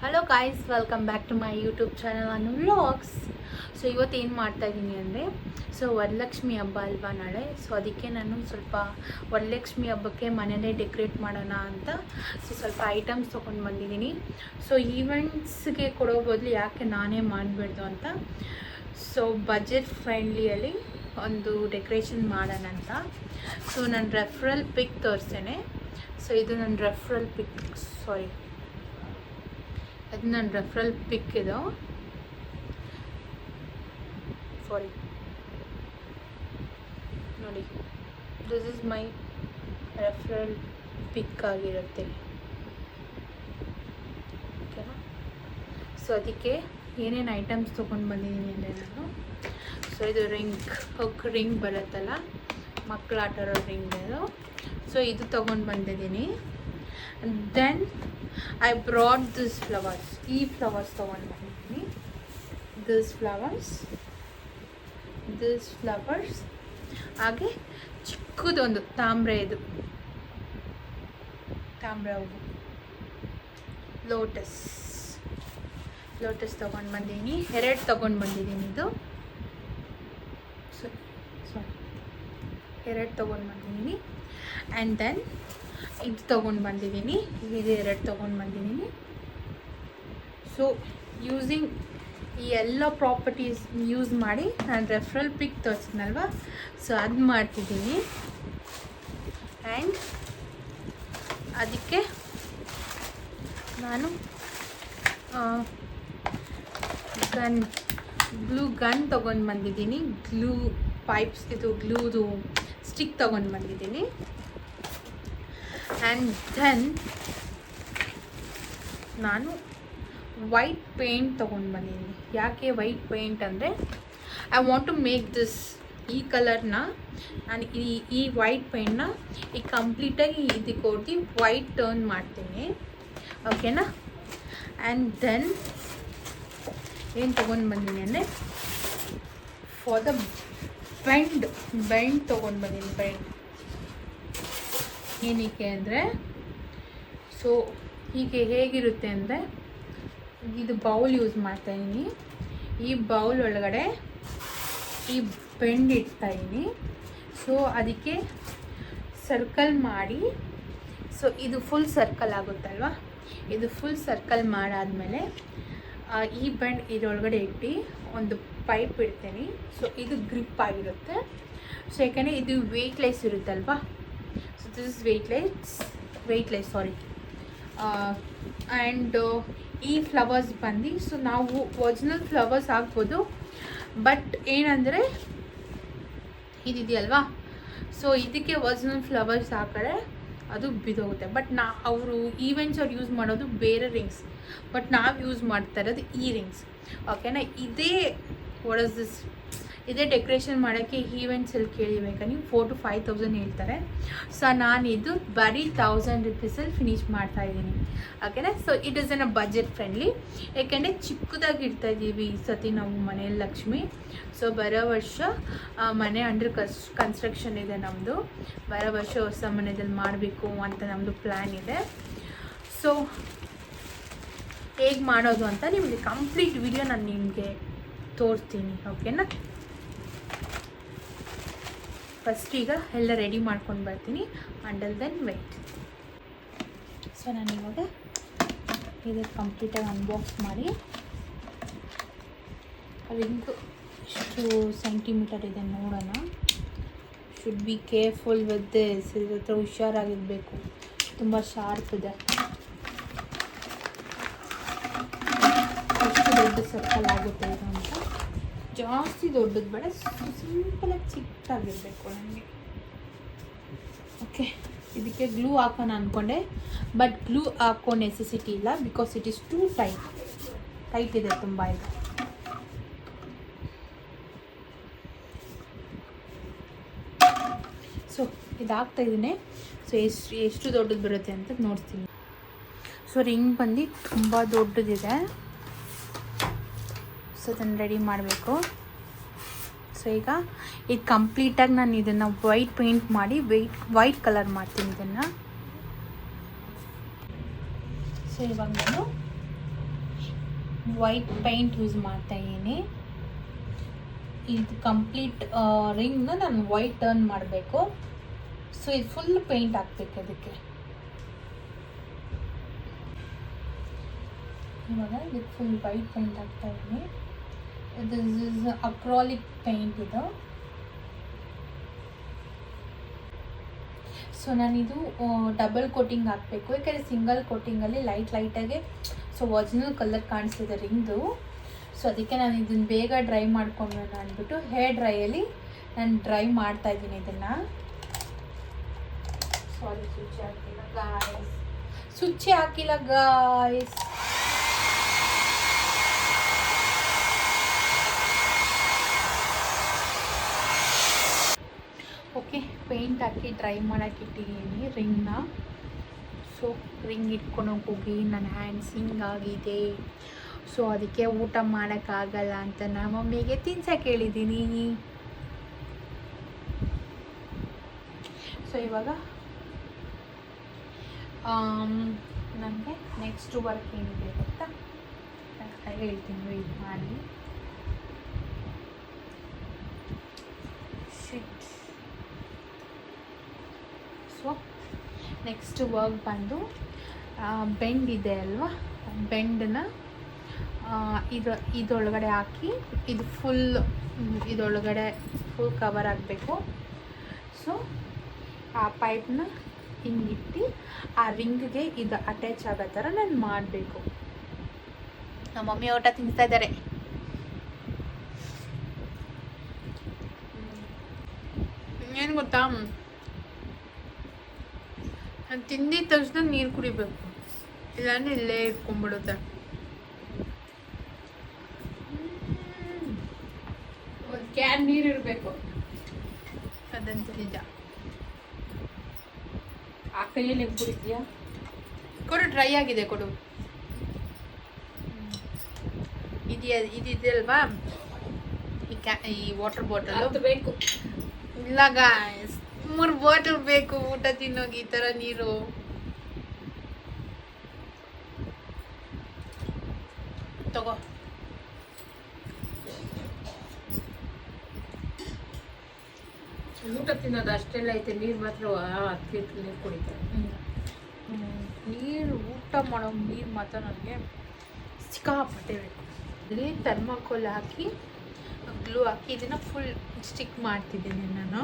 Hello guys, welcome back to my YouTube channel ಅನ್ನು vlogs. So ಇವತ್ತು ಏನು ಮಾಡ್ತಾಯಿದ್ದೀನಿ ಅಂದರೆ, ವರಲಕ್ಷ್ಮಿ ಹಬ್ಬ ಅಲ್ವಾ ನಾಳೆ. ಸೊ ಅದಕ್ಕೆ ನಾನು ಸ್ವಲ್ಪ ವರಲಕ್ಷ್ಮಿ ಹಬ್ಬಕ್ಕೆ ಮನೆಯಲ್ಲೇ ಡೆಕೋರೇಟ್ ಮಾಡೋಣ ಅಂತ ಸ್ವಲ್ಪ ಐಟಮ್ಸ್ ತೊಗೊಂಡು ಬಂದಿದ್ದೀನಿ. ಸೊ ಈವೆಂಟ್ಸ್ಗೆ ಕೊಡೋ ಬದಲು ಯಾಕೆ ನಾನೇ ಮಾಡಬಾರ್ದು ಅಂತ ಸೊ ಬಜೆಟ್ ಫ್ರೆಂಡ್ಲಿಯಲ್ಲಿ ಒಂದು ಡೆಕೋರೇಷನ್ ಮಾಡೋಣ ಅಂತ. ಸೊ ನಾನು ರೆಫರಲ್ ಪಿಕ್ ತೋರಿಸ್ತೇನೆ. ಸೊ ಇದು ನನ್ನ ರೆಫರಲ್ ಪಿಕ್, ಅದು ನನ್ನ ರೆಫರಲ್ ಪಿಕ್ ಇದು. ನೋಡಿ, ದಿಸ್ ಇಸ್ ಮೈ ರೆಫರಲ್ ಪಿಕ್ ಆಗಿರುತ್ತೆ. ಓಕೆನಾ? ಸೊ ಅದಕ್ಕೆ ಏನೇನು ಐಟಮ್ಸ್ ತೊಗೊಂಡು ಬಂದಿದ್ದೀನಿ ಅಂದರೆ ನಾನು, ಸೊ ಇದು ರಿಂಗ್ ಬರುತ್ತಲ್ಲ, ಮಕ್ಕಳು ಆಟ ಆಡೋ ರಿಂಗ್ ಇದು. ಸೊ ಇದು ತೊಗೊಂಡು ಬಂದಿದ್ದೀನಿ. Then I brought this flowers. ಈ ಫ್ಲವರ್ಸ್ ತೊಗೊಂಡು ಬಂದಿದ್ದೀನಿ. ದಿಸ್ ಫ್ಲವರ್ಸ್ ಹಾಗೆ ಚಿಕ್ಕದೊಂದು ತಾಮ್ರ ಹೂವು, ಲೋಟಸ್ ತೊಗೊಂಡು ಬಂದಿದ್ದೀನಿ. 2 ತೊಗೊಂಡು ಬಂದಿದ್ದೀನಿ. ಇದು 2 ತೊಗೊಂಡು ಬಂದಿದ್ದೀನಿ. ಆ್ಯಂಡ್ ದೆನ್ ಇದು ತೊಗೊಂಡು ಬಂದಿದ್ದೀನಿ. ಇದು 2 ತೊಗೊಂಡು ಬಂದಿದ್ದೀನಿ. ಸೊ ಯೂಸಿಂಗ್ ಈ ಎಲ್ಲ ಪ್ರಾಪರ್ಟೀಸ್ ಯೂಸ್ ಮಾಡಿ ನಾನು ರೆಫರಲ್ ಪಿಕ್ ತೋರಿಸಿದ್ನಲ್ವ, ಸೊ ಅದು ಮಾಡ್ತಿದ್ದೀನಿ. ಆ್ಯಂಡ್ ಅದಕ್ಕೆ ನಾನು ಗ್ಲೂ ಗನ್ ತೊಗೊಂಡು ಬಂದಿದ್ದೀನಿ. ಗ್ಲೂ ಪೈಪ್ಸ್, ಇದು ಗ್ಲೂದು ಸ್ಟಿಕ್ ತೊಗೊಂಡು ಬಂದಿದ್ದೀನಿ. ಆ್ಯಂಡ್ ದೆನ್ ನಾನು ವೈಟ್ ಪೇಂಟ್ ತೊಗೊಂಡು ಬಂದಿದ್ದೀನಿ. ಯಾಕೆ ವೈಟ್ ಪೇಂಟ್ ಅಂದರೆ, I want to make this, ಈ ಕಲರ್ನ ನಾನು ಈ ವೈಟ್ ಪೇಂಟ್ನ ಈ ಕಂಪ್ಲೀಟಾಗಿ ಇದಕ್ಕೆ ಕೊಟ್ಟು ವೈಟ್ ಟರ್ನ್ ಮಾಡ್ತೀನಿ. ಓಕೆನಾ? ಆ್ಯಂಡ್ ದೆನ್ ಏನು ತೊಗೊಂಡು ಬಂದೀನಿ ಅಂದರೆ, ಫಾರ್ ದ ಬೆಂಡ್ ತೊಗೊಂಡು ಬಂದೀನಿ. ಬೆಂಡ್ ಏನಕ್ಕೆ ಅಂದರೆ, ಸೊ ಹೀಗೆ ಹೇಗಿರುತ್ತೆ ಅಂದರೆ, ಇದು ಬೌಲ್ ಯೂಸ್ ಮಾಡ್ತಾಯಿದ್ದೀನಿ. ಈ ಬೌಲ್ ಒಳಗಡೆ ಈ ಬೆಂಡ್ ಇಡ್ತಾಯಿದ್ದೀನಿ. ಸೊ ಅದಕ್ಕೆ ಸರ್ಕಲ್ ಮಾಡಿ, ಸೊ ಇದು ಫುಲ್ ಸರ್ಕಲ್ ಆಗುತ್ತಲ್ವ, ಇದು ಫುಲ್ ಸರ್ಕಲ್ ಮಾಡಾದಮೇಲೆ ಈ ಬೆಂಡ್ ಇದರೊಳಗಡೆ ಇಟ್ಟು ಒಂದು ಪೈಪ್ ಇಡ್ತೀನಿ. ಸೊ ಇದು ಗ್ರಿಪ್ ಆಗಿರುತ್ತೆ. ಸೊ ಯಾಕೆಂದರೆ ಇದು ವೆಯ್ಟ್ಲೆಸ್ ಇರುತ್ತಲ್ವ. So this is weightless and ಈ ಫ್ಲವರ್ಸ್ ಬಂದು, ಸೊ ನಾವು ಒರಿಜಿನಲ್ ಫ್ಲವರ್ಸ್ ಹಾಕ್ಬೋದು. ಬಟ್ ಏನಂದರೆ ಇದಿದೆಯಲ್ವಾ, ಸೊ ಇದಕ್ಕೆ ಒರಿಜಿನಲ್ ಫ್ಲವರ್ಸ್ ಹಾಕಿದ್ರೆ ಅದು ಬಿದ್ದೋಗುತ್ತೆ. ಬಟ್ ಅವರು ಈವೆಂಟ್ಸ್ ಅವ್ರು ಯೂಸ್ ಮಾಡೋದು ಬೇರೆ ರಿಂಗ್ಸ್, ಬಟ್ ನಾವು ಯೂಸ್ ಮಾಡ್ತಾ ಇರೋದು ಈ ರಿಂಗ್ಸ್. ಓಕೆನಾ? ಇದೇ ಡೆಕೋರೇಷನ್ ಮಾಡೋಕ್ಕೆ ಈವೆಂಟ್ಸಲ್ಲಿ ಕೇಳಿಬೇಕಾ ನೀವು 4,000 to 5,000 ಹೇಳ್ತಾರೆ. ಸೊ ನಾನಿದು ಬರೀ 1,000 rupeesಲ್ಲಿ ಫಿನಿಷ್ ಮಾಡ್ತಾಯಿದ್ದೀನಿ. ಓಕೆನಾ? So it is a budget friendly. ಯಾಕೆಂದರೆ ಚಿಕ್ಕದಾಗಿ ಇಡ್ತಾಯಿದ್ದೀವಿ ಈ ಸತಿ ನಾವು ಮನೆಯಲ್ಲಿ ಲಕ್ಷ್ಮಿ. ಸೊ ಬರೋ ವರ್ಷ ಮನೆ ಅಂಡರ್ ಕನ್ಸ್ಟ್ರಕ್ಷನ್ ಇದೆ ನಮ್ಮದು. ಬರೋ ವರ್ಷ ಹೊಸ ಮನೆಯಲ್ಲಿ ಮಾಡಬೇಕು ಅಂತ ನಮ್ಮದು ಪ್ಲ್ಯಾನ್ ಇದೆ. ಸೊ ಹೇಗೆ ಮಾಡೋದು ಅಂತ ನಿಮಗೆ ಕಂಪ್ಲೀಟ್ ವಿಡಿಯೋ ನಾನು ನಿಮಗೆ ತೋರಿಸ್ತೀನಿ. ಓಕೆನಾ? ಫಸ್ಟ್ ಈಗ ಎಲ್ಲ ರೆಡಿ ಮಾಡ್ಕೊಂಡು ಬರ್ತೀನಿ. ಅಂಡಲ್ ದೆನ್ ವೆಯ್ಟ್. ಸೊ ನಾನಿವಾಗ ಇದು ಕಂಪ್ಲೀಟಾಗಿ ಅನ್ಬಾಕ್ಸ್ ಮಾಡಿ, ರಿಂಗು ಎಷ್ಟು ಸೆಂಟಿಮೀಟರ್ ಇದೆ ನೋಡೋಣ. Should be careful with this. ಇದ್ರ ಹತ್ರ ಹುಷಾರಾಗಿರಬೇಕು, ತುಂಬ ಶಾರ್ಪ್ ಇದೆ. ಎಷ್ಟು ದೊಡ್ಡ ಸರ್ಕಲ್ ಆಗುತ್ತೆ ಇದು ಅಂತ. ಜಾಸ್ತಿ ದೊಡ್ಡದು ಬೇಡ, ಸಿಂಪಲಾಗಿ ಚಿಕ್ಕದಾಗಿರಬೇಕು ನನಗೆ. ಓಕೆ, ಇದಕ್ಕೆ ಗ್ಲೂ ಹಾಕೋಣ ಅಂದ್ಕೊಂಡೆ, ಬಟ್ ಗ್ಲೂ ಹಾಕೋ ನೆಸೆಸಿಟಿ ಇಲ್ಲ, because it is two tight ಇದೆ ತುಂಬ. ಇದು ಸೊ ಇದಾಗ್ತಾಯಿದ್ದೀನಿ. ಸೊ ಎಷ್ಟು ದೊಡ್ಡದು ಬರುತ್ತೆ ಅಂತ ನೋಡ್ತೀನಿ. ಸೊ ರಿಂಗ್ ಬಂದು ತುಂಬ ದೊಡ್ಡದಿದೆ. ಸೊ ಅದನ್ನು ರೆಡಿ ಮಾಡಬೇಕು. ಸೊ ಈಗ ಇದು ಕಂಪ್ಲೀಟಾಗಿ ನಾನು ಇದನ್ನು ವೈಟ್ ಪೇಂಟ್ ಮಾಡಿ ವೈಟ್ ಕಲರ್ ಮಾಡ್ತೀನಿ ಇದನ್ನು. ಸೊ ಇವಾಗ ನಾನು ವೈಟ್ ಪೈಂಟ್ ಯೂಸ್ ಮಾಡ್ತಾಯಿದ್ದೀನಿ. ಇದು ಕಂಪ್ಲೀಟ್ ರಿಂಗ್ನ ನಾನು ವೈಟ್ ಟರ್ನ್ ಮಾಡಬೇಕು. ಸೊ ಇದು ಫುಲ್ ಪೇಂಟ್ ಹಾಕ್ಬೇಕು ಅದಕ್ಕೆ. ಇವಾಗ ಇದಕ್ಕೆ ಫುಲ್ ವೈಟ್ ಪೇಂಟ್ ಹಾಕ್ತಾಯಿದ್ದೀನಿ. ದಿಸ್ ಇಸ್ ಅಕ್ರಾಲಿಕ್ ಪೇಂಟ್ ಇದು. ಸೊ ನಾನಿದು ಡಬಲ್ ಕೋಟಿಂಗ್ ಹಾಕಬೇಕು, ಯಾಕಂದರೆ ಸಿಂಗಲ್ ಕೋಟಿಂಗಲ್ಲಿ ಲೈಟಾಗಿ ಸೊ ಒರಿಜಿನಲ್ ಕಲರ್ ಕಾಣಿಸ್ತಿದೆ ರಿಂಗ್ದು. ಸೊ ಅದಕ್ಕೆ ನಾನು ಇದನ್ನು ಬೇಗ ಡ್ರೈ ಮಾಡ್ಕೊಂಡೋಣ ಅಂದ್ಬಿಟ್ಟು ಹೇರ್ ಡ್ರೈಯಲ್ಲಿ ನಾನು ಡ್ರೈ ಮಾಡ್ತಾಯಿದ್ದೀನಿ ಇದನ್ನು. ಸಾರಿ, ಸ್ವಿಚ್ ಹಾಕಿಲ್ಲ ಗಾಯ್ಸ್. ಓಕೆ, ಪೇಂಟ್ ಹಾಕಿ ಡ್ರೈ ಮಾಡೋಕ್ಕೆ ಇಟ್ಟಿದ್ದೀನಿ ರಿಂಗ್ನ. ಸೊ ರಿಂಗ್ ಇಟ್ಕೊಂಡು ಹೋಗಿ ನನ್ನ ಹ್ಯಾಂಡ್ಸ್ ಹಿಂಗಾಗಿದೆ. ಸೊ ಅದಕ್ಕೆ ಊಟ ಮಾಡೋಕ್ಕಾಗಲ್ಲ ಅಂತ ನಮ್ಮ ಮಮ್ಮಿಗೆ ತಿನ್ಸಕ್ಕೆ ಹೇಳಿದ್ದೀನಿ. ಸೊ ಇವಾಗ ನನಗೆ ನೆಕ್ಸ್ಟ್ ವರ್ಕ್ ಏನಿದೆ ಗೊತ್ತಾ ಹೇಳ್ತೀನಿ, ವೆಯ್ಟ್ ಮಾಡಿ. ಸೊ ನೆಕ್ಸ್ಟ್ ವರ್ಕ್ ಬಂದು ಬೆಂಡ್ ಇದೆ ಅಲ್ವಾ, ಬೆಂಡನ್ನ ಇದರೊಳಗಡೆ ಹಾಕಿ ಇದು ಫುಲ್ ಇದರೊಳಗಡೆ ಫುಲ್ ಕವರ್ ಆಗಬೇಕು. ಸೊ ಆ ಪೈಪ್ನ ಹಿಂಗಿಟ್ಟು ಆ ರಿಂಗ್ಗೆ ಇದು ಅಟ್ಯಾಚ್ ಆಗೋ ಥರ ನಾನು ಮಾಡಬೇಕು. ನಮ್ಮ ಮಮ್ಮಿ ಊಟ ತಿಂತಾ ಇದ್ದಾರೆ. ಏನು ಗೊತ್ತಾ, ನಾನು ತಿಂದಿದ ತಕ್ಷಣ ನೀರು ಕುಡಿಬೇಕು, ಇಲ್ಲಾಂದ್ರೆ ಇಲ್ಲೇ ಇಟ್ಕೊಂಡ್ಬಿಡುತ್ತೆ. ಒಂದು ಕ್ಯಾನ್ ನೀರು ಇರಬೇಕು, ಅದಂತ ನಿಜ. ಆ ಕೈಯಲ್ಲಿ ಕುಡಿತೀಯಾ? ಕೊಡು, ಡ್ರೈ ಆಗಿದೆ ಕೊಡು. ಇದೆಯಲ್ವಾ ಈ ವಾಟರ್ ಬಾಟಲ್ ಬೇಕು. ಇಲ್ಲ ಗಾಯ್ಸ್, 3 ಬಾಟಲ್ ಬೇಕು ಊಟ ತಿನ್ನೋಗಿ. ಈ ಥರ ನೀರು ತಗೋ. ಊಟ ತಿನ್ನೋದು ಅಷ್ಟೆಲ್ಲ ಐತೆ, ನೀರು ಮಾತ್ರ 10 ಲೀಟ್ರ್ ನೀರು ಕುಡಿತಾರೆ. ನೀರು ಊಟ ಮಾಡೋ ನೀರು ಮಾತ್ರ ನನಗೆ ಸಿಕ್ಕಾಪಟ್ಟೆ ಬೇಕು. ಇಲ್ಲಿ ಥರ್ಮಾಕೋಲ್ ಹಾಕಿ ಗ್ಲೂ ಹಾಕಿ ಇದನ್ನು ಫುಲ್ ಸ್ಟಿಕ್ ಮಾಡ್ತಿದ್ದೀನಿ ನಾನು.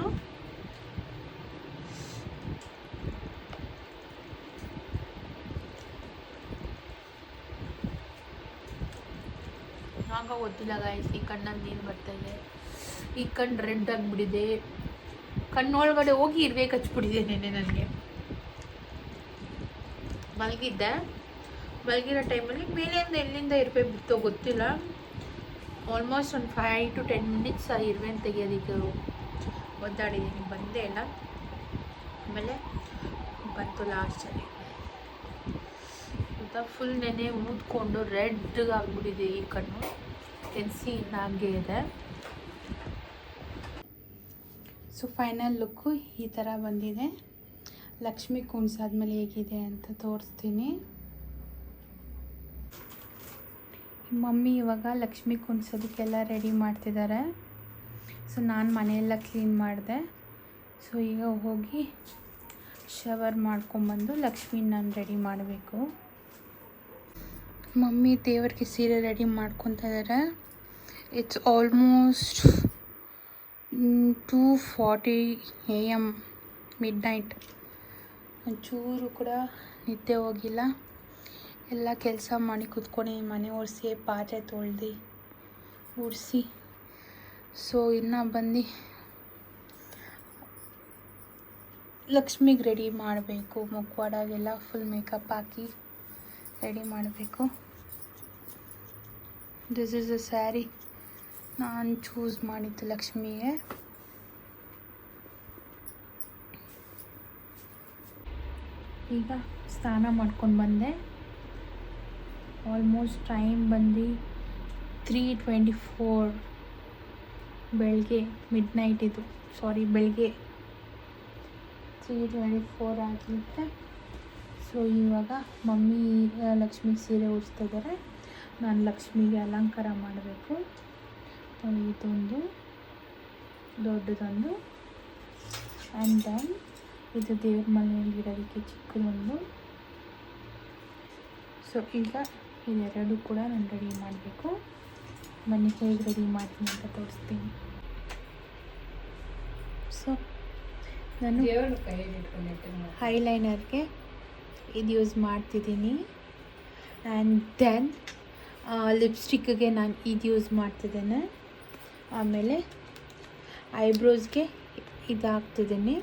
ಆಗ ಗೊತ್ತಿಲ್ಲ ಗಾಯ್ಸ್, ಈ ಕಣ್ಣಲ್ಲಿ ನೀರು ಬರ್ತಾಯಿದೆ, ಈ ಕಣ್ಣು ರೆಡ್ ಆಗಿಬಿಟ್ಟಿದೆ, ಕಣ್ಣೊಳಗಡೆ ಹೋಗಿ ಇರ್ಬೇಕು ಹಚ್ಬಿಟ್ಟಿದೆ. ನೆನ್ನೆ ನನಗೆ ಮಲಗಿರೋ ಟೈಮಲ್ಲಿ ಮೇಲಿಂದ ಎಲ್ಲಿಂದ ಇರುವೆ ಬಿತ್ತೋ ಗೊತ್ತಿಲ್ಲ. ಆಲ್ಮೋಸ್ಟ್ ಒಂದು 5 to 10 ಮಿನಿಟ್ಸ್ ಆ ಇರುವೆನ ತೆಗಿಯೋದಕ್ಕೆ ಒದ್ದಾಡಿದ್ದೀನಿ, ಬಂದೇ ಇಲ್ಲ. ಆಮೇಲೆ ಬಂತು ಲಾಸ್ಟಲ್ಲಿ. ಫುಲ್ ನೆನೆ ಊದ್ಕೊಂಡು ರೆಡ್ಗೆ ಆಗ್ಬಿಟ್ಟಿದೆ ಈ ಕಣ್ಣು. ಕೆನ್ಸಿ ಇನ್ನು ಹಾಗೆ ಇದೆ. ಸೊ ಫೈನಲ್ ಲುಕ್ಕು ಈ ಥರ ಬಂದಿದೆ. ಲಕ್ಷ್ಮಿ ಕುಣ್ಸಾದ್ಮೇಲೆ ಹೇಗಿದೆ ಅಂತ ತೋರಿಸ್ತೀನಿ. ಮಮ್ಮಿ ಇವಾಗ ಲಕ್ಷ್ಮಿ ಕುಣ್ಸೋದಕ್ಕೆಲ್ಲ ರೆಡಿ ಮಾಡ್ತಿದ್ದಾರೆ. ಸೊ ನಾನು ಮನೆಯೆಲ್ಲ ಕ್ಲೀನ್ ಮಾಡಿದೆ. ಸೊ ಈಗ ಹೋಗಿ ಶವರ್ ಮಾಡ್ಕೊಂಬಂದು ಲಕ್ಷ್ಮಿ ನಾನು ರೆಡಿ ಮಾಡಬೇಕು. ಮಮ್ಮಿ ದೇವರಿಗೆ ಸೀರೆ ರೆಡಿ ಮಾಡ್ಕೊತಾ ಇದ್ದಾರೆ. It's almost 2:40 AM midnight. ಒಂಚೂರು ಕೂಡ ನಿದ್ದೆ ಹೋಗಿಲ್ಲ. ಎಲ್ಲ ಕೆಲಸ ಮಾಡಿ ಕೂತ್ಕೊಂಡು ಮನೆ ಒರೆಸಿ ಪಾತ್ರೆ ತೊಳ್ದು ಗುಡಿಸಿ. ಸೊ ಇನ್ನು ಬಂದು ಲಕ್ಷ್ಮಿಗೆ ರೆಡಿ ಮಾಡಬೇಕು. ಮುಖವಾಡಾಗೆಲ್ಲ ಫುಲ್ ಮೇಕಪ್ ಹಾಕಿ ರೆಡಿ ಮಾಡಬೇಕು. ದಿಸ್ ಇಸ್ ಅ ಸ್ಯಾರಿ ನಾನು ಚೂಸ್ ಮಾಡಿದ್ದು ಲಕ್ಷ್ಮಿಗೆ. ಈಗ ಸ್ನಾನ ಮಾಡ್ಕೊಂಡು ಬಂದೆ. ಆಲ್ಮೋಸ್ಟ್ ಟೈಮ್ ಬಂದು 3:24 ಬೆಳಗ್ಗೆ. ಮಿಡ್ನೈಟ್ ಇದು, ಸಾರಿ ಬೆಳಗ್ಗೆ 3:24 ಆಗಿರುತ್ತೆ. ಸೊ ಇವಾಗ ಮಮ್ಮಿ ಲಕ್ಷ್ಮಿಗೆ ಸೀರೆ ಉಡಿಸ್ತಾ ಇದ್ದಾರೆ. ನಾನು ಲಕ್ಷ್ಮಿಗೆ ಅಲಂಕಾರ ಮಾಡಬೇಕು. ಇದೊಂದು ದೊಡ್ಡದೊಂದು, ಆ್ಯಂಡ್ ದೆನ್ ಇದು ದೇವ್ರ ಮನೆಯಲ್ಲಿ ಇಡೋದಕ್ಕೆ ಚಿಕ್ಕದೊಂದು. ಸೊ ಈಗ ಇದೆರಡು ಕೂಡ ನಾನು ರೆಡಿ ಮಾಡಬೇಕು. ಬನ್ನಿ ಹೇಗೆ ರೆಡಿ ಮಾಡ್ತೀನಿ ಅಂತ ತೋರಿಸ್ತೀನಿ. ಸೊ ನಾನು ಹೈಲೈನರ್ಗೆ ಇದು ಯೂಸ್ ಮಾಡ್ತಿದ್ದೀನಿ. ಆ್ಯಂಡ್ ದೆನ್ ಲಿಪ್ಸ್ಟಿಕ್ಗೆ ನಾನು ಇದು ಯೂಸ್ ಮಾಡ್ತಿದ್ದೇನೆ. ಆಮೇಲೆ ಐಬ್ರೋಸ್ಗೆ ಇದು ಹಾಕ್ತಿದ್ದೀನಿ.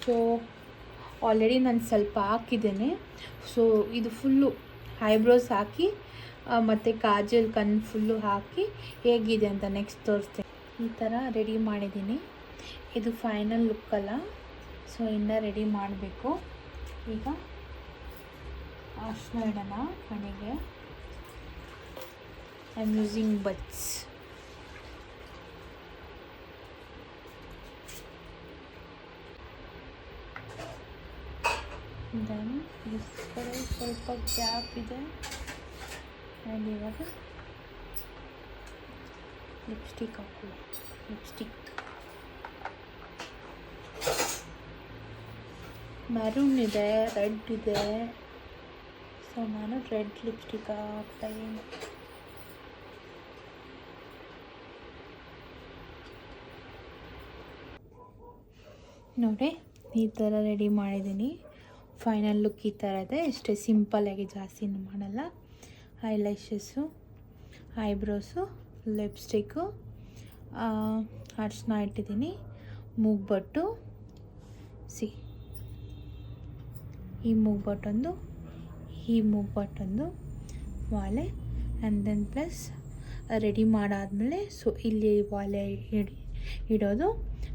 ಸೊ ಆಲ್ರೆಡಿ ನಾನು ಸ್ವಲ್ಪ ಹಾಕಿದ್ದೇನೆ. ಸೊ ಇದು ಫುಲ್ಲು ಐಬ್ರೋಸ್ ಹಾಕಿ ಮತ್ತು ಕಾಜಲ್ ಕಣ್ಣು ಫುಲ್ಲು ಹಾಕಿ ಹೇಗಿದೆ ಅಂತ ನೆಕ್ಸ್ಟ್ ತೋರಿಸ್ತೀನಿ. ಈ ಥರ ರೆಡಿ ಮಾಡಿದ್ದೀನಿ. ಇದು ಫೈನಲ್ ಲುಕ್ ಅಲ್ಲ, ಸೊ ಇನ್ನೂ ರೆಡಿ ಮಾಡಬೇಕು. ಈಗ ಅರ್ಶಿನ ಇಡೋಣ ಕಣ್ಣಿಗೆ. I am using buds. Then ಈ ಕಡೆ ಸ್ವಲ್ಪ ಗ್ಯಾಪ್ ಇದೆ. ಆ್ಯಂಡ್ ಇವಾಗ ಲಿಪ್ಸ್ಟಿಕ್ ಹಾಕೋದು. ಲಿಪ್ಸ್ಟಿಕ್ ಮೆರೂನ್ ಇದೆ, ರೆಡ್ ಇದೆ. ಸೊ ನಾನು ರೆಡ್ ಲಿಪ್ಸ್ಟಿಕ್ ಹಾಕ್ತಾಯಿದ್ದೀನಿ. ನೋಡಿ ಈ ಥರ ರೆಡಿ ಮಾಡಿದ್ದೀನಿ. ಫೈನಲ್ ಲುಕ್ ಈ ಥರ ಇದೆ. ಇಷ್ಟೇ ಸಿಂಪಲ್ಲಾಗಿ, ಜಾಸ್ತಿನೂ ಮಾಡಲ್ಲ. ಐಲ್ಯಾಶಸ್ಸು, ಐಬ್ರೋಸು, ಲಿಪ್ಸ್ಟಿಕ್ಕು, ಅರ್ಶಿನ ಇಟ್ಟಿದ್ದೀನಿ, ಮೂಗ್ಬೊಟ್ಟು. ಈ ಮೂಗ್ಬೊಟ್ಟೊಂದು, ಈ ಮೂಗ್ಬೊಟ್ಟೊಂದು, ವಾಲೆ. ಆ್ಯಂಡ್ ದೆನ್ ಪ್ಲಸ್ ರೆಡಿ ಮಾಡಾದಮೇಲೆ ಸೊ ಇಲ್ಲಿ ವಾಲೆ ಇಡೋದು,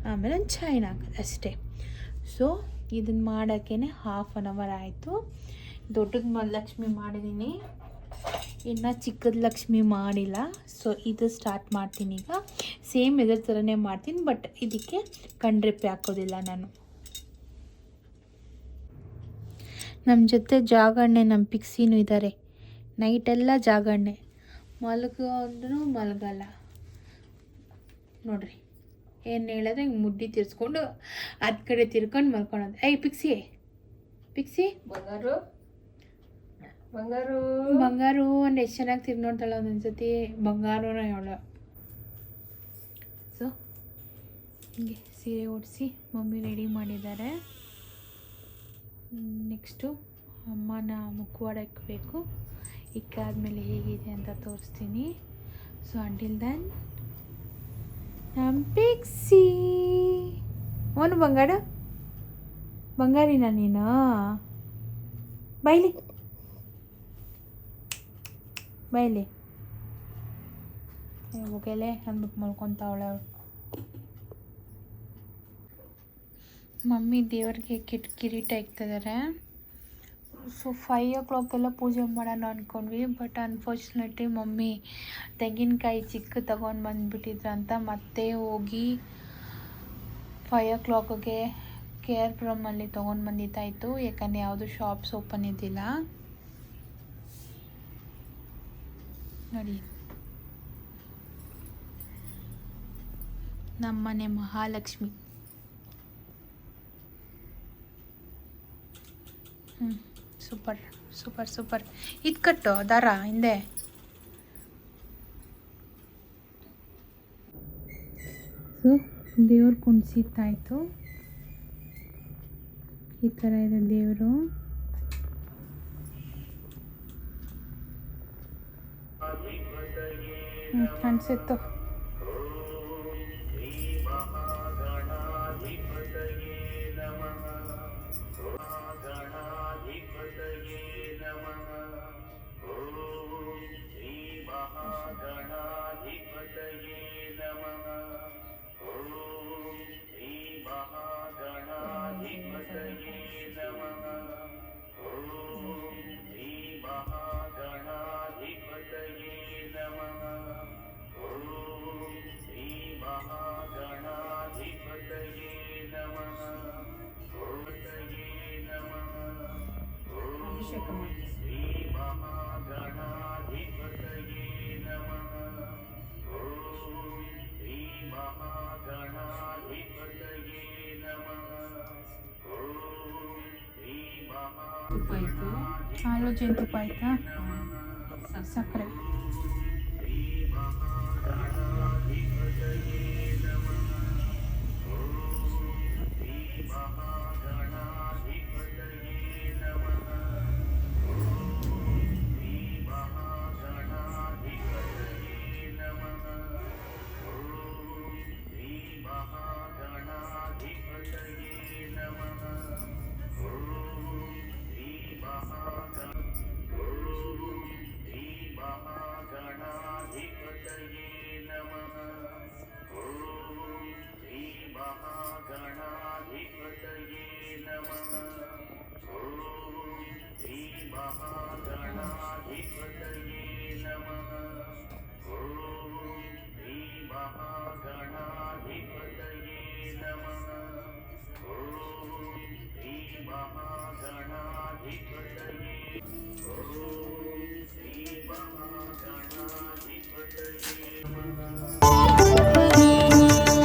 ಆಮೇಲೆ ಒಂದು ಚೈನ್ ಹಾಕೋದು ಅಷ್ಟೇ. ಸೊ ಇದನ್ನು ಮಾಡೋಕ್ಕೇ 1/2 ಅವರ್ ಆಯಿತು. ದೊಡ್ಡದು ಲಕ್ಷ್ಮಿ ಮಾಡಿದ್ದೀನಿ, ಇನ್ನು ಚಿಕ್ಕದ ಲಕ್ಷ್ಮಿ ಮಾಡಿಲ್ಲ. ಸೊ ಇದು ಸ್ಟಾರ್ಟ್ ಮಾಡ್ತೀನಿ ಈಗ. ಸೇಮ್ ಇದ್ರ ಥರನೇ ಮಾಡ್ತೀನಿ, ಬಟ್ ಇದಕ್ಕೆ ಕಣ್ರೆಪ್ಪೆ ಹಾಕೋದಿಲ್ಲ ನಾನು. ನಮ್ಮ ಜೊತೆ ಜಾಗರಣೆ ನಮ್ಮ ಪಿಕ್ಸಿನೂ ಇದ್ದಾರೆ. ನೈಟೆಲ್ಲ ಜಾಗರಣೆ, ಮಲಗೋ ಅಂದ್ರೂ ಮಲಗಲ್ಲ ನೋಡ್ರಿ. ಏನು ಹೇಳಿದ್ರೆ ಹಿಂಗೆ ಮುಡ್ಡಿ ತಿರ್ಸ್ಕೊಂಡು ಅದು ಕಡೆ ತಿರ್ಕೊಂಡು ಮಲ್ಕೊಳೋದು. ಪಿಕ್ಸಿ ಬಂಗಾರು ಬಂಗಾರು ಬಂಗಾರು ಒಂದು ಎಷ್ಟು ಚೆನ್ನಾಗಿ ತಿರ್ಗಿ ನೋಡ್ತಾಳೆ. ಒಂದೊಂದ್ಸತಿ ಬಂಗಾರನ ಹೇಳೋ. ಸೊ ಹಿಂಗೆ ಸೀರೆ ಉಡಿಸಿ ಮಮ್ಮಿ ರೆಡಿ ಮಾಡಿದ್ದಾರೆ. ನೆಕ್ಸ್ಟು ಅಮ್ಮನ ಮುಖವಾಡ ಇಕ್ಕಬೇಕು. ಇಕ್ಕಾದ್ಮೇಲೆ ಹೇಗಿದೆ ಅಂತ ತೋರಿಸ್ತೀನಿ. ಸೊ ಅಂಟಿಲ್ ದೆನ್ ನಮ್ಮ ಪಿಕ್ಸಿ. ಅವನು ಬಂಗಾರಿನ ನೀನು? ಬೈಲಿ ಹೋಗಲೇ ಅಂದ್ಬಿಟ್ಟು ಮಲ್ಕೊತಾವಳೆ ಅವಳು. ಮಮ್ಮಿ ದೇವ್ರಿಗೆ ಕಿರೀಟ ಇಕ್ತಿದ್ದಾರೆ. ಸೊ 5 o'clock ಎಲ್ಲ ಪೂಜೆ ಮಾಡೋಣ ಅಂದ್ಕೊಂಡ್ವಿ. ಬಟ್ ಅನ್ಫಾರ್ಚುನೇಟ್ಲಿ ಮಮ್ಮಿ ತೆಂಗಿನಕಾಯಿ ಚಿಕ್ಕ ತಗೊಂಡು ಬಂದುಬಿಟ್ಟಿದ್ರಂತ. ಮತ್ತೆ ಹೋಗಿ 5 o'clockಗೆ KRಪುರಮಲ್ಲಿ ತೊಗೊಂಡು ಬಂದಿದ್ದಾಯಿತು. ಯಾಕಂದರೆ ಯಾವುದು ಶಾಪ್ಸ್ ಓಪನ್ ಇದ್ದಿಲ್ಲ. ನೋಡಿ ನಮ್ಮನೆ ಮಹಾಲಕ್ಷ್ಮಿ. Super super super. ಇದು ಕಟ್ಟು ದಾರ ಹಿಂದೆ. ಸೊ ದೇವ್ರು ಕುಣಿಸಿತ್ತಾಯಿತು. ಈ ಥರ ಇದೆ ದೇವರು. ಕಾಣಿಸುತ್ತೋ? ಅಭಿಷೇಕ ಮಾಡಿ ತುಪ್ಪ ಇತ್ತು. ಹಾಲು ಜೇನುತುಪ್ಪ ಆಯಿತಾ? ಸಕ್ಕರೆ.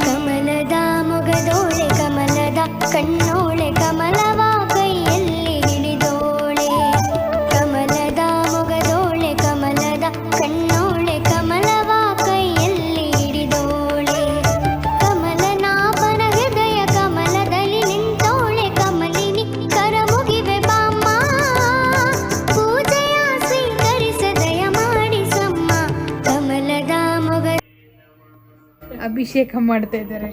ಕಮಲದ ಮೊಗದೋಳೆ ಕಮಲದ ಕಣ್ಣೋಳೆ ಕಮಲವ ಕೈಯಲ್ಲಿ ಹಿಡಿದೋಳೆ. ಕಮಲದ ಮೊಗದೋಳೆ ಕಮಲದ ಕಣ್ಣೋಳೆ ಕಮಲವ ಕೈಯಲ್ಲಿ ಹಿಡಿದೋಳೆ. ಕಮಲನಾಭನ ಹೃದಯ ಕಮಲದಲ್ಲಿ ನಿಂತೋಳೆ ಕಮಲಿನಿ ಕರ ಮುಗಿವೆ ಬಾಮ್ಮ. ಪೂಜೆಯ ಸ್ವೀಕರಿಸ ದಯ ಮಾಡಿಸಮ್ಮ. ಕಮಲದ ಮೊಗ ಅಭಿಷೇಕ ಮಾಡ್ತಾ ಇದ್ದಾರೆ.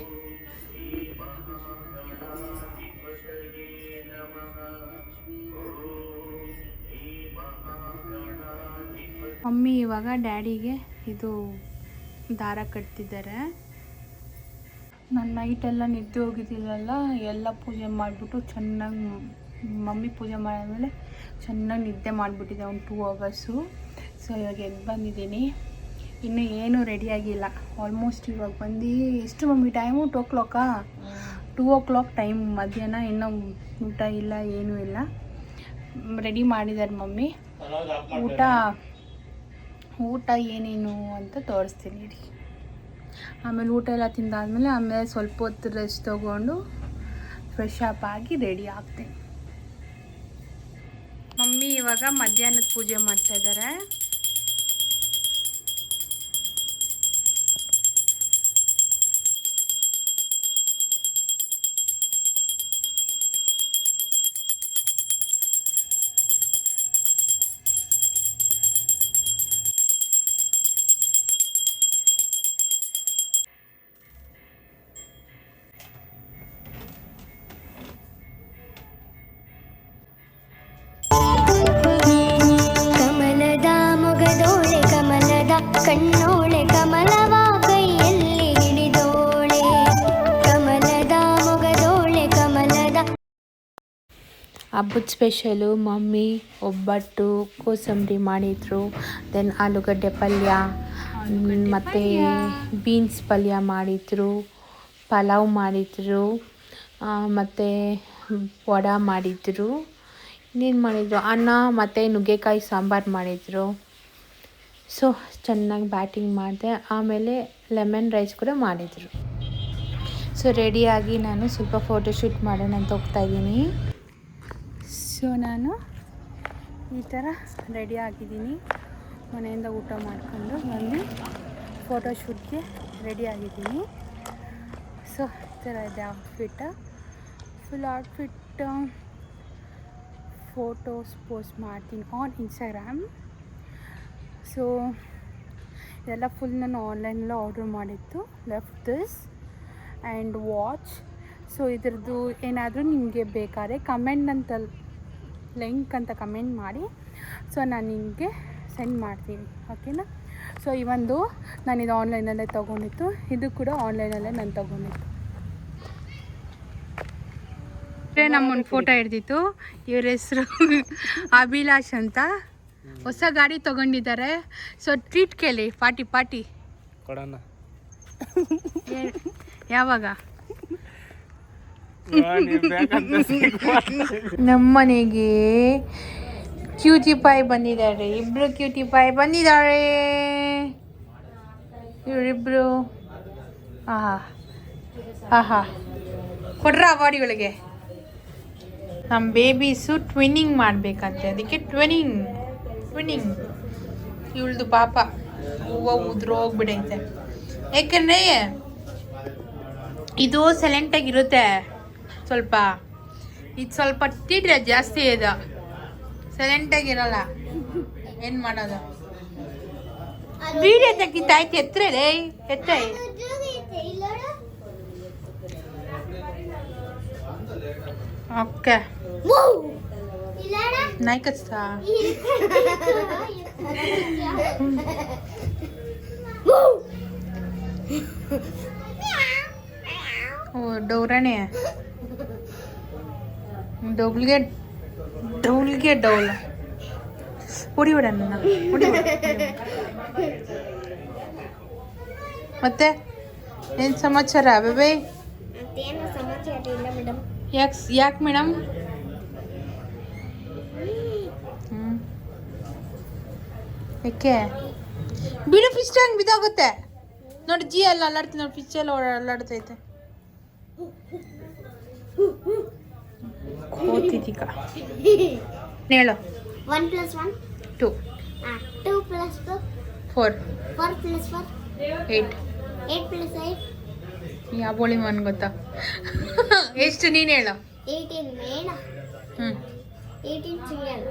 ಮಮ್ಮಿ ಇವಾಗ ಡ್ಯಾಡಿಗೆ ಇದು ದಾರ ಕಟ್ತಿದ್ದಾರೆ. ನಾನು ನೈಟೆಲ್ಲ ನಿದ್ದೆ ಹೋಗಿದ್ದಿಲ್ಲಲ್ಲ, ಎಲ್ಲ ಪೂಜೆ ಮಾಡಿಬಿಟ್ಟು ಚೆನ್ನಾಗಿ ಮಮ್ಮಿ ಪೂಜೆ ಮಾಡಾದ್ಮೇಲೆ ಚೆನ್ನಾಗಿ ನಿದ್ದೆ ಮಾಡಿಬಿಟ್ಟಿದ್ದೆ ಒಂದು 2 ಅವರ್ಸು. ಸೊ ಇವಾಗ ಎದ್ದು ಬಂದಿದ್ದೀನಿ. ಇನ್ನೂ ಏನೂ ರೆಡಿಯಾಗಿಲ್ಲ. ಆಲ್ಮೋಸ್ಟ್ ಇವಾಗ ಬಂದು ಎಷ್ಟು mummy time 2 o'clock 2 o'clock time ಮಧ್ಯಾಹ್ನ. ಇನ್ನೂ ಊಟ ಇಲ್ಲ, ಏನೂ ಇಲ್ಲ. ರೆಡಿ ಮಾಡಿದ್ದಾರೆ ಮಮ್ಮಿ. ಊಟ ಏನೇನು ಅಂತ ತೋರಿಸ್ತೀನಿ ರೀ. ಆಮೇಲೆ ಊಟ ಎಲ್ಲ ತಿಂದಾದ್ಮೇಲೆ ಆಮೇಲೆ ಸ್ವಲ್ಪ ಹೊತ್ತು ರೆಸ್ಟ್ ತೊಗೊಂಡು ಫ್ರೆಶ್ ಅಪ್ ಆಗಿ ರೆಡಿ ಆಗ್ತೀನಿ. ಮಮ್ಮಿ ಇವಾಗ ಮಧ್ಯಾಹ್ನದ ಪೂಜೆ ಮಾಡ್ತಾ ಇದ್ದಾರೆ. ಕಮಲದ ಮೊಗದೋಳೆ ಕಮಲದ ಕಣ್ಣೋಳೆ ಕಮಲವ ಕೈಯಲ್ಲಿ ಹಿಡಿದೋಳೆ. ಕಮಲದ ಮೊಗದೋಳೆ ಕಮಲದ. ಹಬ್ಬದ ಸ್ಪೆಷಲು ಮಮ್ಮಿ ಒಬ್ಬಟ್ಟು ಕೋಸಂಬರಿ ಮಾಡಿದರು. ದೆನ್ ಆಲೂಗಡ್ಡೆ ಪಲ್ಯ ಮತ್ತು ಬೀನ್ಸ್ ಪಲ್ಯ ಮಾಡಿದರು. ಪಲಾವ್ ಮಾಡಿದರು ಮತ್ತು ವಡೆ ಮಾಡಿದರು. ಇನ್ನೇನು ಮಾಡಿದರು, ಅನ್ನ ಮತ್ತು ನುಗ್ಗೆಕಾಯಿ ಸಾಂಬಾರು ಮಾಡಿದರು. ಸೊ ಚೆನ್ನಾಗಿ ಬ್ಯಾಟಿಂಗ್ ಮಾಡಿದೆ. ಆಮೇಲೆ ಲೆಮನ್ ರೈಸ್ ಕೂಡ ಮಾಡಿದರು. ಸೊ ರೆಡಿಯಾಗಿ ನಾನು ಸ್ವಲ್ಪ ಫೋಟೋಶೂಟ್ ಮಾಡೋಣ ಅಂತ ಹೋಗ್ತಾಯಿದ್ದೀನಿ. ಸೊ ನಾನು ಈ ಥರ ರೆಡಿ ಆಗಿದ್ದೀನಿ. ಮನೆಯಿಂದ ಊಟ ಮಾಡಿಕೊಂಡು ಬಂದು ಫೋಟೋಶೂಟ್ಗೆ ರೆಡಿ ಆಗಿದ್ದೀನಿ. ಸೊ ಈ ಥರ ಇದೆ outfit. Full outfit photos post ಮಾಡ್ತೀನಿ ಆನ್ ಇನ್ಸ್ಟಾಗ್ರಾಮ್. ಸೊ ಇದೆಲ್ಲ ಫುಲ್ ನಾನು ಆನ್ಲೈನಲ್ಲೇ ಆರ್ಡ್ರ್ ಮಾಡಿತ್ತು. Left this and watch. So ಇದ್ರದ್ದು ಏನಾದರೂ ನಿಮಗೆ ಬೇಕಾದ್ರೆ ಕಮೆಂಟ್ ಅಂತ ಲಿಂಕ್ ಅಂತ ಕಮೆಂಟ್ ಮಾಡಿ. ಸೊ ನಾನು ನಿಮಗೆ ಸೆಂಡ್ ಮಾಡ್ತೀನಿ, ಓಕೆನಾ. ಸೊ ಈ ಒಂದು ನಾನಿದು ಆನ್ಲೈನಲ್ಲೇ ತೊಗೊಂಡಿತ್ತು. ಇದು ಕೂಡ ಆನ್ಲೈನಲ್ಲೇ ನಾನು ತೊಗೊಂಡಿತ್ತು. ನಮ್ಮೊಂದು ಫೋಟೋ ಹಿಡ್ದಿತ್ತು. ಇವ್ರ ಹೆಸರು ಅಭಿಲಾಷ್ ಅಂತ. ಹೊಸ ಗಾಡಿ ತೊಗೊಂಡಿದ್ದಾರೆ. ಸೊ ಟ್ರೀಟ್ ಕೇಳಿ, ಪಾರ್ಟಿ ಕೊಡೋಣ. ಯಾವಾಗ? ನಮ್ಮನೆಗೆ ಕ್ಯೂಟಿ ಪಾಯ್ ಬಂದಿದ್ದಾರೆ. ಇಬ್ರು ಕ್ಯೂಟಿ ಪಾಯ್ ಬಂದಿದ್ದಾರೆ. ಇವರಿಬ್ರು ಆಹಾ ಕೊಡ್ರ ಅವಾರ್ಡ್ಗಳಿಗೆ. ನಮ್ಮ ಬೇಬೀಸು ಟ್ವಿನ್ನಿಂಗ್ ಮಾಡಬೇಕಂತೆ, ಅದಕ್ಕೆ ಟ್ವಿನ್ನಿಂಗ್ ಇವಳ್ದು ಪಾಪ ಹೂವು ಉದ್ರೋಗ್ಬಿಡೈತೆ. ಯಾಕೆಂದರೆ ಇದು ಸೈಲೆಂಟಾಗಿರುತ್ತೆ ಸ್ವಲ್ಪ, ಇದು ಸ್ವಲ್ಪ ತೀಟ್ರೆ ಜಾಸ್ತಿ ಇದೆ, ಸೈಲೆಂಟಾಗಿರಲ್ಲ. ಏನು ಮಾಡೋದು? ವೀಡಿಯೋ ತೆಗಿತಾಯ್ತು, ಎತ್ತರೇ ಎತ್ತೈ ಓಕೆ. ನಾಯಿ ಕಚ್ತಾ? ಓ ಡೌರಣೆ, ಡೌಲ್ಗೆ ಡೌಲ್ ಹೊಡಿಬೇಡ ನನ್ನ, ಹೊಡಿಬೇಡ. ಮತ್ತೆ ಏನು ಸಮಾಚಾರ ಬೇಬೇ? ಯಾಕೆ ಮೇಡಮ್? ಯಾಕೆ ಬಿಡು, ಫಿಶ್ ಟ್ಯಾಂಕ್ ಬಿದ್ದೋಗುತ್ತೆ ನೋಡಿ. ಜಿ ಎಲ್ಲ ಅಲ್ಲಾಡ್ತೀನಿ ನೋಡಿ, ಫಿಶ್ ಎಲ್ಲ ಅಲ್ಲಾಡ್ತೈತೆ. ಓದ್ತಿದ್ದೀಗ ಹೇಳು. 1 + 1 2 2 + 2 4 4 + 4 8 8 + 8 ಯಾವ ಬೋಳಿ ಮನ್ ಗೊತ್ತಾ? ಎಷ್ಟು ನೀನು ಹೇಳು? 18 ಮೇನ್, 18 single.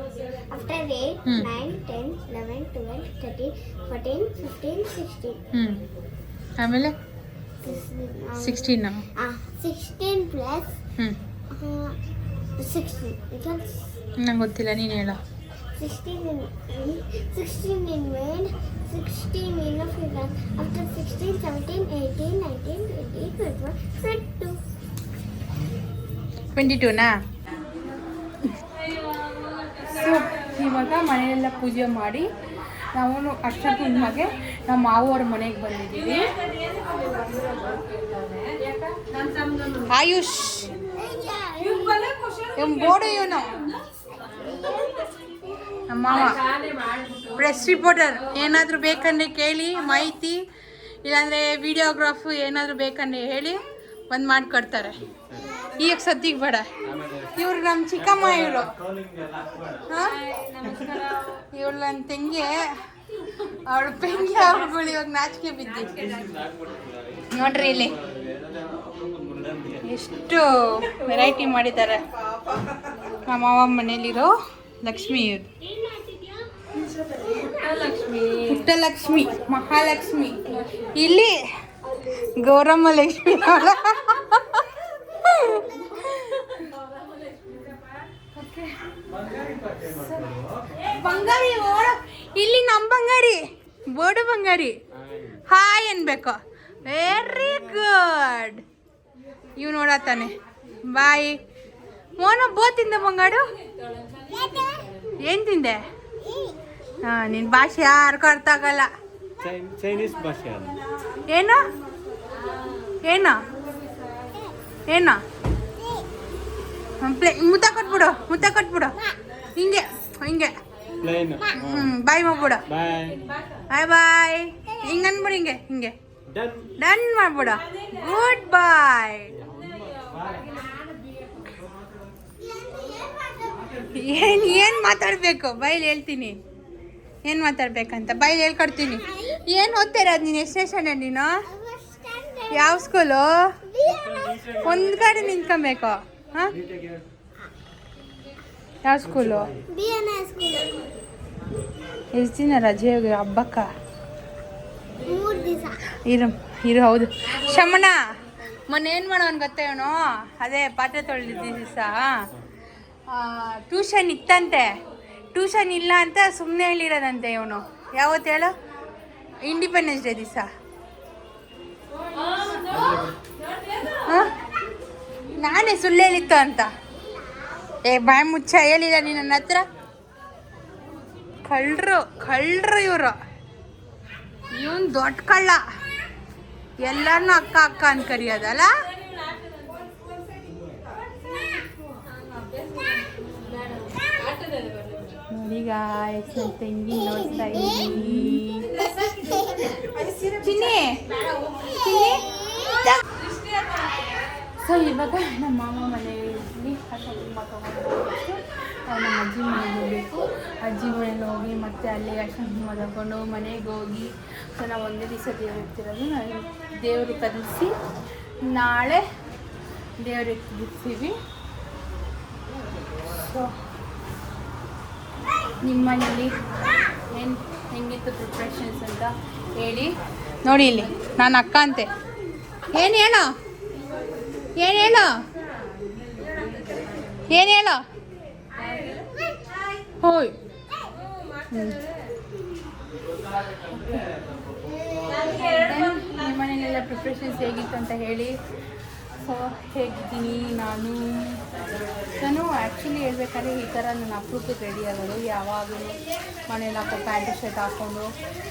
After 8 9 10 11 12 13 14 15 16. ಆಮೇಲೆ 16 16 plus 16 equals. ನಂಗೆ ಗೊತ್ತಿಲ್ಲ, ನೀನು ಹೇಳು. 16 in main, 16 in of figure. After 16 17 18 19 20 21 22. 22ನಾ? So ಇವಾಗ ಮನೆಯೆಲ್ಲ ಪೂಜೆ ಮಾಡಿ ನಾವು ಅಷ್ಟೊತ್ತಿಗೆ ನಮ್ಮ ಮಾವವ್ರ ಮನೆಗೆ ಬಂದಿದ್ದೀವಿ. ಆಯುಷ್ ಬೋರ್ಡು ಇವನು ನಮ್ಮ ಮಾವ ಪ್ರೆಸ್ ರಿಪೋರ್ಟರ್. ಏನಾದರೂ ಬೇಕಂದ್ರೆ ಕೇಳಿ ಮಾಹಿತಿ, ಇಲ್ಲಾಂದರೆ ವಿಡಿಯೋಗ್ರಾಫು ಏನಾದರೂ ಬೇಕಂದ್ರೆ ಹೇಳಿ ಒಂದು ಮಾಡಿಕೊಡ್ತಾರೆ. ಈಗ ಸದ್ಯಕ್ಕೆ ಬೇಡ. ಇವ್ರು ನಮ್ಮ ಚಿಕ್ಕಮ್ಮ, ಇವರು ಇವಳು ನನ್ನ ತಂಗಿ, ಅವಳು ಪೆಂಗಿ. ಅವ್ರುಗಳು ಇವಾಗ ನಾಚಿಕೆ ಬಿದ್ದಿ ನೋಡ್ರಿ, ಇಲ್ಲಿ ಎಷ್ಟು ವೆರೈಟಿ ಮಾಡಿದ್ದಾರೆ. ನಮ್ಮ ಮಾವ ಮನೇಲಿರೋ ಲಕ್ಷ್ಮಿ, ಇವರು ಪುಟ್ಟಲಕ್ಷ್ಮಿ, ಮಹಾಲಕ್ಷ್ಮಿ. ಇಲ್ಲಿ ಗೌರಮ್ಮ ಲಕ್ಷ್ಮಿ. ಬಂಗಾರಿ ಇಲ್ಲಿ ನಮ್ಮ ಬಂಗಾರಿ, ಬೋರ್ಡು ಬಂಗಾರಿ ಹಾಯ್ ಅನ್ಬೇಕು. Very good. ಇವ್ ನೋಡತ್ತಾನೆ. ಬಾಯ್ ಮೋನು. ತಿಂದೆ ಬಂಗಾಡು? ಏನ್ ತಿಂದೆ? ನಿನ್ನ ಭಾಷೆ ಯಾರಿಗೂ ಅರ್ಥ ಆಗಲ್ಲ. ಚೈನೀಸ್ ಭಾಷೆ. ಏನು ಏನು ಏನು? ಮುತ್ತ ಕೊಟ್ಬಿಡು. ಹಿಂಗೆ ಬಾಯ್ ಮಾಡ್ಬಿಡು. ಬಾಯ್ ಹಿಂಗೆ ಅನ್ಬಿಡು. ಹಿಂಗೆ ಡನ್ ಮಾಡ್ಬಿಡು. ಗುಡ್ ಬಾಯ್. ಏನು ಮಾತಾಡಬೇಕು ಬೈಲಿ ಹೇಳ್ತೀನಿ. ಏನು ಮಾತಾಡ್ಬೇಕಂತ ಬೈಲಿ ಹೇಳ್ಕೊಡ್ತೀನಿ. ಏನು ಓದ್ತಾ ಇರೋದು ನೀನು? ಎಷ್ಟು ಸ್ಟ್ಯಾಂಡರ್ಡ್ ನೀನು? ಯಾವ ಸ್ಕೂಲು? ಒಂದು ಕಡೆ ನಿಂತ್ಕೊಬೇಕು. ಹಾಂ, ಯಾವ ಸ್ಕೂಲು? ಎಷ್ಟು ದಿನ ರಜೆ ಹಬ್ಬಕ್ಕ? ಇರು ಹೌದು. ಶಮಣ ಮೊನ್ನೆ ಏನು ಮಾಡೋನು ಗೊತ್ತಾ ಇವನು? ಅದೇ ಪಾತ್ರೆ ತೊಳೆದಿದ್ದ ದಿವಸ ಟ್ಯೂಷನ್ ಇತ್ತಂತೆ. ಟ್ಯೂಷನ್ ಇಲ್ಲ ಅಂತ ಸುಮ್ಮನೆ ಹೇಳಿರೋದಂತೆ ಇವನು. ಯಾವತ್ತು ಹೇಳು? ಇಂಡಿಪೆಂಡೆನ್ಸ್ ಡೇ ದಿವಸ. ನಾನೇ ಸುಳ್ಳು ಹೇಳಿತ್ತು ಅಂತ. ಬಾಯಿ ಮುಚ್ಚ, ಹೇಳಿಲ್ಲ ನೀನು ನನ್ನ ಹತ್ರ. ಕಳ್ಳರು ಇವರು. ಇವನು ದೊಡ್ಡ ಕಳ್ಳ. ಎಲ್ಲರನ್ನೂ ಅಕ್ಕ ಅಕ್ಕ ಅಂತ ಕರೆಯೋದಲ್ಲ. ನೋಡೀಗ ತಂಗಿ ನೋಡ್ತಾ ಇದ್ದೀನಿ. ಚಿನ್ನಿ ಸೊ ಇವಾಗ ನಮ್ಮ ಮಾಮ ಮನೆಯಲ್ಲಿ ಕಸ ತುಂಬ ತೊಗೊಂಡು ನಮ್ಮ ಅಜ್ಜಿ ಮನೆಗೆ ಹೋಗಬೇಕು. ಅಜ್ಜಿ ಮನೆಗೆ ಹೋಗಿ ಮತ್ತೆ ಅಲ್ಲಿ ಅರ್ಶಿನ ಕುಂಕುಮ ತಗೊಂಡು ಮನೆಗೆ ಹೋಗಿ ಸೊ ನಾವು ಒಂದೇ ದಿವಸ ದೇವ್ರು ಇರ್ತಿರೋದು. ದೇವರು ಕರೆಸಿ ನಾಳೆ ದೇವ್ರು ಎತ್ತಿರ್ತೀವಿ. ಸೊ ನಿಮ್ಮ ಮನೇಲಿ ಏನು ಹೆಂಗಿತ್ತು ಪ್ರಿಪ್ರೇಷನ್ಸ್ ಅಂತ ಹೇಳಿ. ನೋಡಿ ಇಲ್ಲಿ ನಾನು ಅಕ್ಕ ಅಂತೆ. ಏನು ಹೇಳೋ ಏನು ಹೇಳೋ ಏನು ಹೇಳೋ ಹೋಯ್. ನಿಮ್ಮ ಮನೇಲೆಲ್ಲ ಪ್ರಿಪ್ರೇಷನ್ಸ್ ಹೇಗಿತ್ತು ಅಂತ ಹೇಳಿ. ಸೊ ಹೇಗಿದ್ದೀನಿ ನಾನು ಆ್ಯಕ್ಚುಲಿ ಹೇಳ್ಬೇಕಾದ್ರೆ ಈ ಥರ ನಾನು ಅಪರೂಪಕ್ಕೆ ರೆಡಿ ಆಗೋದು. ಯಾವಾಗಲೂ ಮನೇಲಿ ಹಾಕೋ ಪ್ಯಾಂಟು ಶರ್ಟ್ ಹಾಕ್ಕೊಂಡು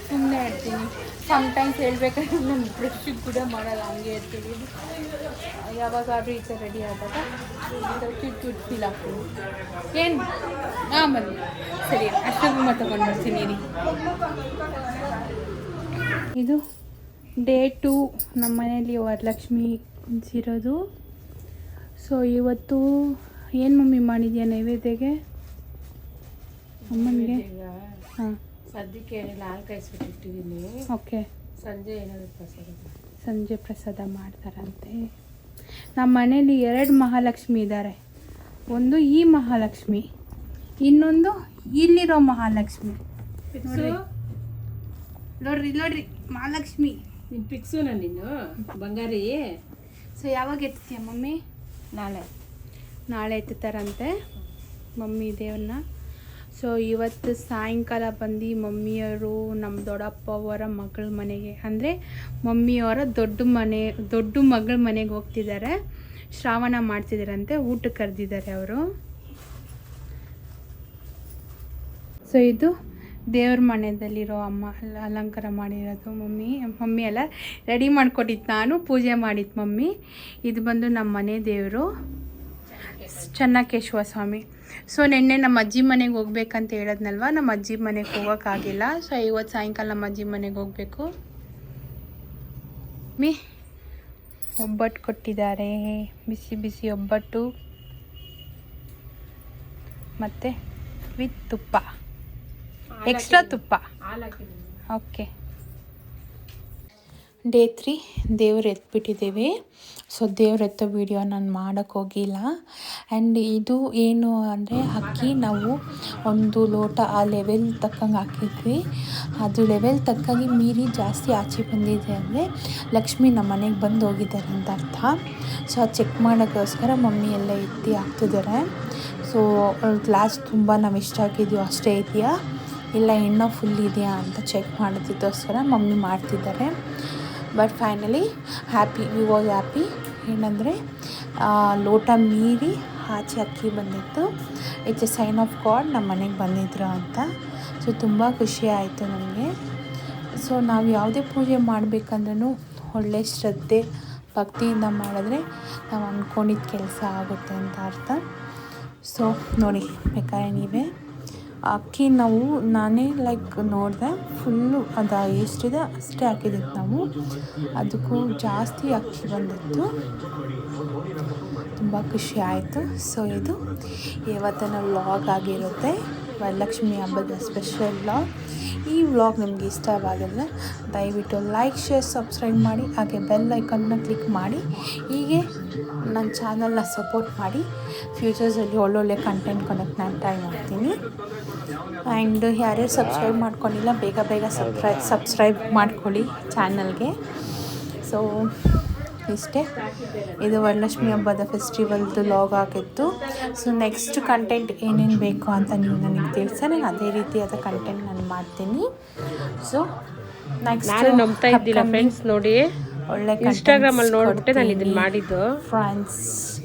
ಸುಮ್ಮನೆ ಇರ್ತೀನಿ. ಸಮ್ಟೈಮ್ಸ್ ಹೇಳ್ಬೇಕಾದ್ರೆ ನಾನು ಬ್ರಷ್ ಕೂಡ ಮಾಡಲ್ಲ, ಹಂಗೆ ಇರ್ತೀನಿ. ಯಾವಾಗಾದ್ರೂ ಈ ಥರ ರೆಡಿ ಆದಾಗ ಈ ಥರ ಕ್ಯೂಟ್ ಫೀಲ್ ಆಗ್ತೀನಿ. ಏನು ಬನ್ನಿ ಸರಿ ಅಷ್ಟೊಂದು ತೊಗೊಂಡು ಬರ್ತೀನಿ ರೀ. ಇದು ಡೇ 2 ನಮ್ಮ ಮನೇಲಿ ವರಲಕ್ಷ್ಮಿ ಇರೋದು. ಸೊ ಇವತ್ತು ಏನು ಮಮ್ಮಿ ಮಾಡಿದ್ಯಾ ನೈವೇದ್ಯಗೆ ಅಮ್ಮನಿಗೆ? ಹಾಂ ಸದ್ಯಕ್ಕೆ ಏನಿಲ್ಲ, ಹಾಲು ಕಾಯಿಸ್ಬಿಟ್ಟಿಟ್ಟಿದ್ದೀನಿ. ಓಕೆ, ಸಂಜೆ ಏನಾದರೂ ಪ್ರಸಾದ, ಸಂಜೆ ಪ್ರಸಾದ ಮಾಡ್ತಾರಂತೆ. ನಮ್ಮ ಮನೇಲಿ 2 ಮಹಾಲಕ್ಷ್ಮಿ ಇದ್ದಾರೆ. ಒಂದು ಈ ಮಹಾಲಕ್ಷ್ಮಿ, ಇನ್ನೊಂದು ಇಲ್ಲಿರೋ ಮಹಾಲಕ್ಷ್ಮಿ. ನೋಡ್ರಿ ಮಹಾಲಕ್ಷ್ಮಿ ನಿನ್ನ ಪಿಕ್ಸು ನೀನು ಬಂಗಾರಿ. ಸೊ ಯಾವಾಗ ಎತ್ತೀಯ ಮಮ್ಮಿ? ನಾಳೆ ಎತ್ತುತ್ತಾರಂತೆ ಮಮ್ಮಿ ದೇವ್ರನ್ನ. ಸೊ ಇವತ್ತು ಸಾಯಂಕಾಲ ಬಂದು ಮಮ್ಮಿಯವರು ನಮ್ಮ ದೊಡ್ಡಪ್ಪ ಅವರ ಮಗಳ ಮನೆಗೆ, ಅಂದರೆ ಮಮ್ಮಿಯವರ ದೊಡ್ಡ ಮಗಳ ಮನೆಗೆ ಹೋಗ್ತಿದ್ದಾರೆ. ಶ್ರಾವಣ ಮಾಡ್ತಿದ್ದಾರಂತೆ, ಊಟಕ್ಕೆ ಕರೆದಿದ್ದಾರೆ ಅವರು. ಸೊ ಇದು ದೇವ್ರ ಮನೆಯಲ್ಲಿರೋ ಅಮ್ಮ ಅಲಂಕಾರ ಮಾಡಿರೋದು ಮಮ್ಮಿ ಎಲ್ಲ ರೆಡಿ ಮಾಡಿಕೊಟ್ಟಿದ್ದು, ನಾನು ಪೂಜೆ ಮಾಡಿದ್ದು ಮಮ್ಮಿ. ಇದು ಬಂದು ನಮ್ಮ ಮನೆ ದೇವರು ಚೆನ್ನಕೇಶವ ಸ್ವಾಮಿ. ಸೊ ನೆನ್ನೆ ನಮ್ಮ ಅಜ್ಜಿ ಮನೆಗೆ ಹೋಗ್ಬೇಕಂತ ಹೇಳದ್ನಲ್ವ, ನಮ್ಮ ಅಜ್ಜಿ ಮನೆಗೆ ಹೋಗೋಕ್ಕಾಗಿಲ್ಲ. ಸೊ ಇವತ್ತು ಸಾಯಂಕಾಲ ನಮ್ಮ ಅಜ್ಜಿ ಮನೆಗೆ ಹೋಗಬೇಕು. ಒಬ್ಬಟ್ಟು ಕೊಟ್ಟಿದ್ದಾರೆ, ಬಿಸಿ ಬಿಸಿ ಒಬ್ಬಟ್ಟು ಮತ್ತು ವಿತ್ ತುಪ್ಪ, ಎಕ್ಸ್ಟ್ರಾ ತುಪ್ಪ. ಓಕೆ, ಡೇ 3 ದೇವ್ರು ಎತ್ಬಿಟ್ಟಿದ್ದೀವಿ. ಸೊ ದೇವ್ರು ಎತ್ತೋ ವಿಡಿಯೋ ನಾನು ಮಾಡೋಕ್ಕೆ ಹೋಗಿಲ್ಲ. ಆ್ಯಂಡ್ ಇದು ಏನು ಅಂದರೆ ಅಕ್ಕಿ ನಾವು ಒಂದು ಲೋಟ ಆ ಲೆವೆಲ್ ತಕ್ಕಂಗೆ ಹಾಕಿದ್ವಿ. ಅದು ಲೆವೆಲ್ ತಕ್ಕಾಗಿ ಮೀರಿ ಜಾಸ್ತಿ ಆಚೆ ಬಂದಿದೆ ಅಂದರೆ ಲಕ್ಷ್ಮಿ ನಮ್ಮ ಮನೆಗೆ ಬಂದು ಹೋಗಿದ್ದಾರೆ ಅಂತ ಅರ್ಥ. ಸೊ ಅದು ಚೆಕ್ ಮಾಡೋಕ್ಕೋಸ್ಕರ ಮಮ್ಮಿ ಎಲ್ಲ ಎತ್ತಿ ಹಾಕ್ತಿದ್ದಾರೆ. ಸೊ ಗ್ಲಾಸ್ ತುಂಬ ನಾವು ಎಷ್ಟು ಹಾಕಿದ್ಯೋ ಅಷ್ಟೇ ಇದೆಯಾ ಇಲ್ಲ ಎಣ್ಣೆ ಫುಲ್ ಇದೆಯಾ ಅಂತ ಚೆಕ್ ಮಾಡೋದಕ್ಕೋಸ್ಕರ ಮಮ್ಮಿ ಮಾಡ್ತಿದ್ದಾರೆ. But finally we was happy. ಏನಂದರೆ ಲೋಟ ಮೀರಿ ಆಚೆ ಅಕ್ಕಿ ಬಂದಿತ್ತು. It's a sign of God ನಮ್ಮ ಮನೆಗೆ ಬಂದಿದ್ರು ಅಂತ. ಸೊ ತುಂಬ ಖುಷಿ ಆಯಿತು ನನಗೆ. ಸೊ ನಾವು ಯಾವುದೇ ಪೂಜೆ ಮಾಡಬೇಕಂದ್ರೂ ಒಳ್ಳೆ ಶ್ರದ್ಧೆ ಭಕ್ತಿಯಿಂದ ಮಾಡಿದ್ರೆ ನಾವು ಅಂದ್ಕೊಂಡಿದ್ದ ಕೆಲಸ ಆಗುತ್ತೆ ಅಂತ ಅರ್ಥ. ಸೊ ನೋಡಿ ಬೇಕಾದ್ರೆ ನೀವೇ ಅಕ್ಕಿ ನಾನೇ ನೋಡಿದೆ ಫುಲ್ಲು ಅದು ಎಷ್ಟಿದೆ ಅಷ್ಟೇ ಹಾಕಿದ್ದಿತ್ತು ನಾವು. ಅದಕ್ಕೂ ಜಾಸ್ತಿ ಅಕ್ಕಿ ಬಂದಿತ್ತು, ತುಂಬ ಖುಷಿ ಆಯಿತು. ಸೊ ಇದು ಇವತ್ತಿನ ವ್ಲಾಗ್ ಆಗಿರುತ್ತೆ, ವರಲಕ್ಷ್ಮಿ ಹಬ್ಬದ ಸ್ಪೆಷಲ್ ವ್ಲಾಗ್. ಈ ವ್ಲಾಗ್ ನಿಮಗೆ ಇಷ್ಟವಾಗಿದ್ರೆ ದಯವಿಟ್ಟು ಲೈಕ್, ಶೇರ್, ಸಬ್ಸ್ಕ್ರೈಬ್ ಮಾಡಿ, ಹಾಗೆ ಬೆಲ್ ಐಕನ್ನ ಕ್ಲಿಕ್ ಮಾಡಿ. ಹೀಗೆ ನನ್ನ ಚಾನಲ್ನ ಸಪೋರ್ಟ್ ಮಾಡಿ. ಫ್ಯೂಚರ್ಸಲ್ಲಿ ಒಳ್ಳೊಳ್ಳೆ ಕಂಟೆಂಟ್ ಕೊಡೋಕ್ಕೆ ನಾನು ಟ್ರೈ ಮಾಡ್ತೀನಿ. ಆ್ಯಂಡ್ ಯಾರ್ಯಾರು ಸಬ್ಸ್ಕ್ರೈಬ್ ಮಾಡ್ಕೊಂಡಿಲ್ಲ ಬೇಗ ಸಬ್ಸ್ಕ್ರೈಬ್ ಮಾಡ್ಕೊಳ್ಳಿ ಚಾನಲ್ಗೆ. ಸೊ ಇಷ್ಟೇ, ಇದು ವರಲಕ್ಷ್ಮಿ ಹಬ್ಬದ ಫೆಸ್ಟಿವಲ್ದು ಲಾಗ್ ಆಗಿತ್ತು. ಸೊ ನೆಕ್ಸ್ಟ್ ಕಂಟೆಂಟ್ ಏನೇನು ಬೇಕು ಅಂತ ನೀವು ನನಗೆ ತಿಳಿಸಿ, ನಾನು ಅದೇ ರೀತಿಯಾದ ಕಂಟೆಂಟ್ ನಾನು ಮಾಡ್ತೀನಿ. ಸೊ ನೆಕ್ಸ್ಟ್ ನಂಬ್ತಾ ಇದ್ದಿಲ್ಲ ಫ್ರೆಂಡ್ಸ್, ನೋಡಿ ಒಳ್ಳೆ ಇನ್ಸ್ಟಾಗ್ರಾಮಲ್ಲಿ ನೋಡ್ಬಿಟ್ಟೆ ನಾನು ಇದನ್ನು ಮಾಡಿದ್ದು. ಫ್ರೆಂಡ್ಸ್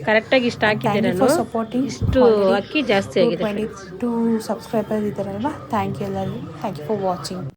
ಕರೆಕ್ಟಾಗಿ ಇಷ್ಟ ಹಾಕಿದ್ದೆ ನಾನು. ಸಪೋರ್ಟಿಂಗ್ ಇಷ್ಟು ಅಕ್ಕಿ ಜಾಸ್ತಿ ಆಗಿದೆ. 22 ಸಬ್ಸ್ಕ್ರೈಬರ್ ಇದ್ದಾರಲ್ವಾ, ಥ್ಯಾಂಕ್ ಯು ಎಲ್ಲರಿಗೂ. Thank you for watching.